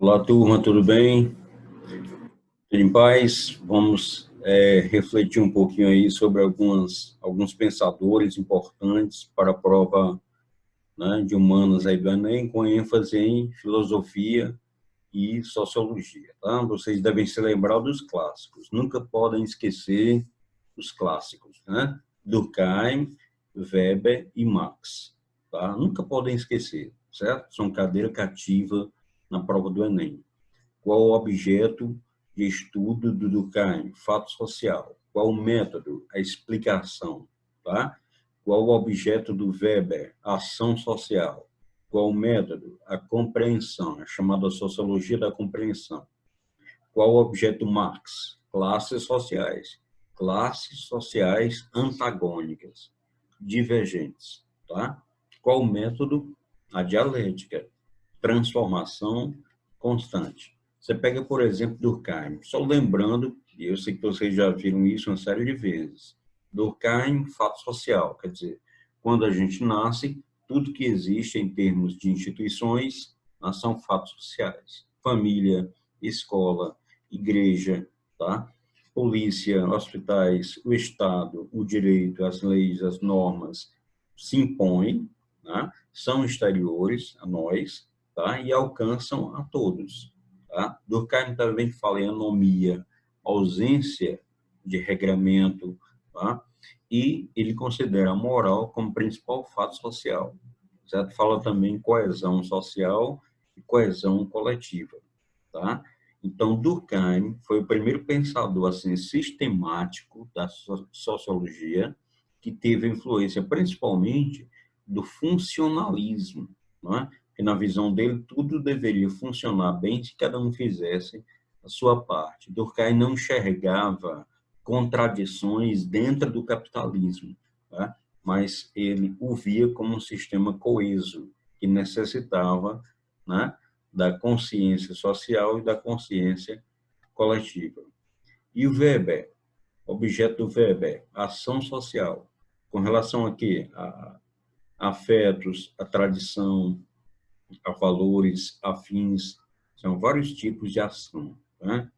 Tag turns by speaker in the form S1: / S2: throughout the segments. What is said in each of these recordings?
S1: Olá, turma, tudo bem? Tudo em paz? Vamos refletir um pouquinho aí sobre alguns pensadores importantes para a prova, né, de humanas aí do Enem, com ênfase em filosofia e sociologia, tá? Vocês devem se lembrar dos clássicos, nunca podem esquecer os clássicos, né? Durkheim, Weber e Marx, tá? Nunca podem esquecer, certo? São cadeira cativa na prova do Enem. Qual o objeto de estudo do Durkheim? Fato social. Qual o método? A explicação. Tá? Qual o objeto do Weber? A ação social. Qual o método? A compreensão, a chamada sociologia da compreensão. Qual o objeto do Marx? Classes sociais. Classes sociais antagônicas, divergentes. Tá? Qual o método? A dialética, transformação constante. Você pega, por exemplo, Durkheim, só lembrando, e eu sei que vocês já viram isso uma série de vezes, Durkheim, fato social, quer dizer, quando a gente nasce, tudo que existe em termos de instituições são fatos sociais. Família, escola, igreja, tá? Polícia, hospitais, o Estado, o direito, as leis, as normas se impõem, né? São exteriores a nós, tá? E alcançam a todos. Tá? Durkheim também fala em anomia, ausência de regramento, tá? E ele considera a moral como principal fato social. Certo? Fala também em coesão social e coesão coletiva. Tá? Então, Durkheim foi o primeiro pensador assim, sistemático da sociologia que teve influência principalmente do funcionalismo, não é? Que na visão dele tudo deveria funcionar bem se cada um fizesse a sua parte. Durkheim não enxergava contradições dentro do capitalismo, tá? Mas ele o via como um sistema coeso que necessitava, né, da consciência social e da consciência coletiva. E o Weber, objeto do Weber, ação social, com relação a quê? A afetos, a tradição, a valores afins, são vários tipos de ação. Né?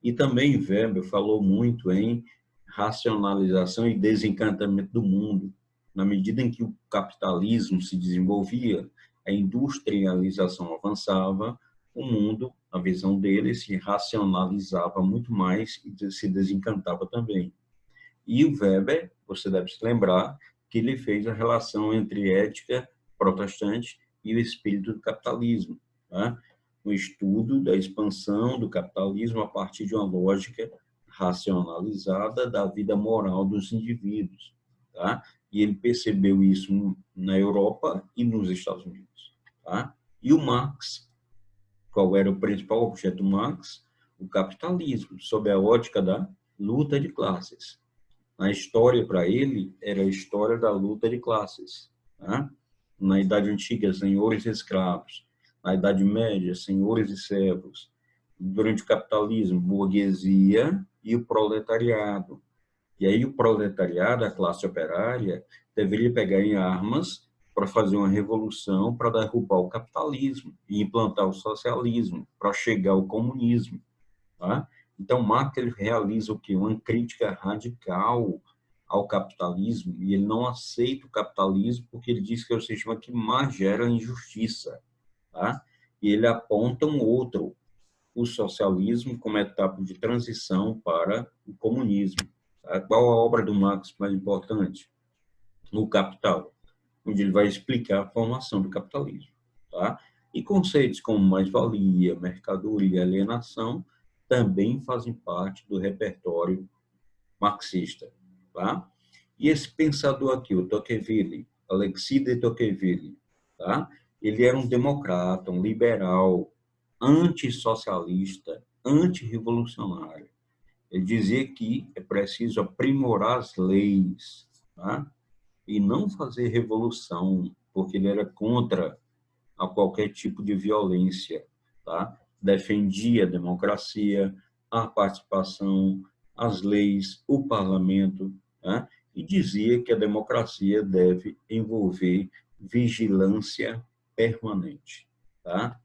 S1: E também Weber falou muito em racionalização e desencantamento do mundo. Na medida em que o capitalismo se desenvolvia, a industrialização avançava, o mundo, na visão dele, se racionalizava muito mais e se desencantava também. E o Weber, você deve se lembrar, que ele fez a relação entre ética protestante e o espírito do capitalismo, né? Um estudo da expansão do capitalismo a partir de uma lógica racionalizada da vida moral dos indivíduos, tá? E ele percebeu isso na Europa e nos Estados Unidos, tá? E o Marx, qual era o principal objeto do Marx? O capitalismo, sob a ótica da luta de classes. A história, para ele, era a história da luta de classes. Né? Na Idade Antiga, senhores e escravos. Na Idade Média, senhores e servos. Durante o capitalismo, burguesia e o proletariado. E aí o proletariado, a classe operária, deveria pegar em armas para fazer uma revolução, para derrubar o capitalismo e implantar o socialismo, para chegar ao comunismo. Tá? Então, Marx ele realiza o quê? Uma crítica radical ao capitalismo, e ele não aceita o capitalismo porque ele diz que é o sistema que mais gera injustiça. Tá? E ele aponta um outro, o socialismo como etapa de transição para o comunismo. Tá? Qual a obra do Marx mais importante? O Capital, onde ele vai explicar a formação do capitalismo. Tá? E conceitos como mais-valia, mercadoria e alienação também fazem parte do repertório marxista. Tá? E esse pensador aqui, o Tocqueville, Alexis de Tocqueville, tá? Ele era um democrata, um liberal, antissocialista, antirrevolucionário. Ele dizia que é preciso aprimorar as leis, tá? E não fazer revolução, porque ele era contra a qualquer tipo de violência, tá? Defendia a democracia, a participação, as leis, o parlamento, tá? E dizia que a democracia deve envolver vigilância permanente, tá?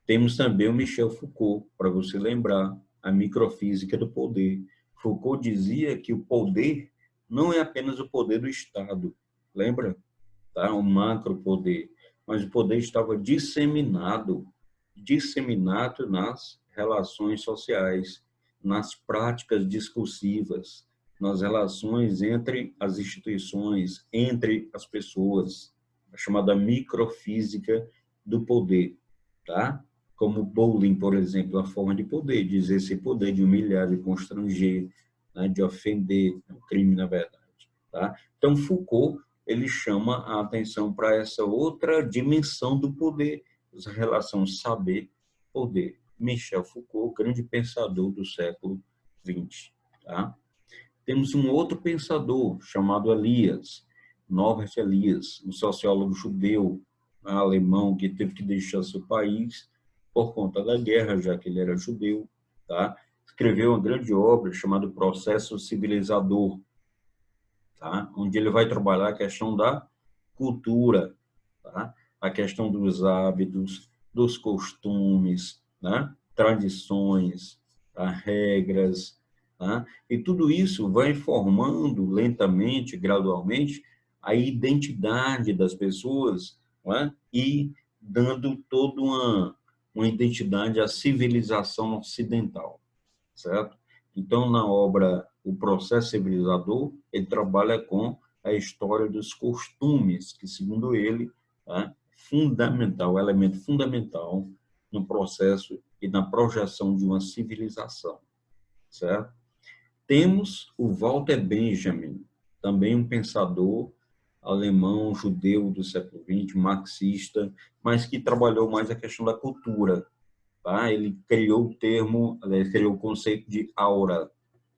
S1: Temos também o Michel Foucault, para você lembrar, a microfísica do poder. Foucault dizia que o poder não é apenas o poder do Estado, lembra? Tá? O macropoder, mas o poder estava disseminado nas relações sociais, nas práticas discursivas, nas relações entre as instituições, entre as pessoas, a chamada microfísica do poder, tá? Como bullying, por exemplo, a forma de poder, de exercer poder, de humilhar, de constranger, né, de ofender, é um crime, na verdade. Tá? Então, Foucault, ele chama a atenção para essa outra dimensão do poder, essa relação saber-poder. Michel Foucault, grande pensador do século XX. Tá? Temos um outro pensador chamado Elias, Norbert Elias, um sociólogo judeu, alemão, que teve que deixar seu país por conta da guerra, já que ele era judeu. Tá? Escreveu uma grande obra chamada Processo Civilizador, tá? Onde ele vai trabalhar a questão da cultura, tá? A questão dos hábitos, dos costumes, né? Tradições, tá? Regras, tá? E tudo isso vai formando lentamente, gradualmente, a identidade das pessoas, né? E dando toda uma identidade à civilização ocidental, certo? Então, na obra O Processo Civilizador, ele trabalha com a história dos costumes, que, segundo ele, é fundamental, elemento fundamental no processo e na projeção de uma civilização, certo? Temos o Walter Benjamin, também um pensador alemão, judeu do século XX, marxista, mas que trabalhou mais a questão da cultura. Tá? Ele criou o termo, ele criou o conceito de aura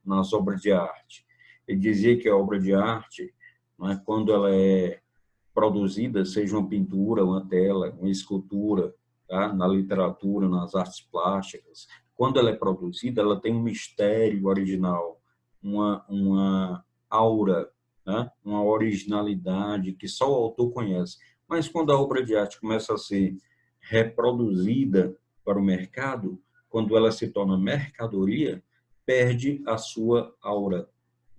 S1: nas obras de arte. Ele dizia que a obra de arte, né, quando ela é produzida, seja uma pintura, uma tela, uma escultura, tá? Na literatura, nas artes plásticas, quando ela é produzida, ela tem um mistério original, uma aura, né? Uma originalidade que só o autor conhece. Mas quando a obra de arte começa a ser reproduzida para o mercado, quando ela se torna mercadoria, perde a sua aura.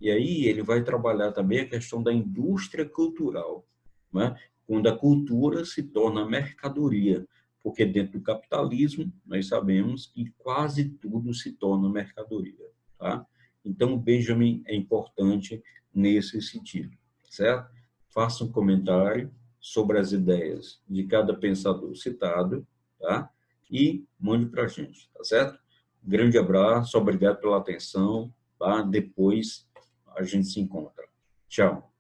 S1: E aí ele vai trabalhar também a questão da indústria cultural, né? Quando a cultura se torna mercadoria, porque dentro do capitalismo nós sabemos que quase tudo se torna mercadoria, tá? Então, o Benjamin é importante nesse sentido, certo? Faça um comentário sobre as ideias de cada pensador citado, tá? E mande para a gente, tá certo? Grande abraço, obrigado pela atenção, tá? Depois a gente se encontra. Tchau.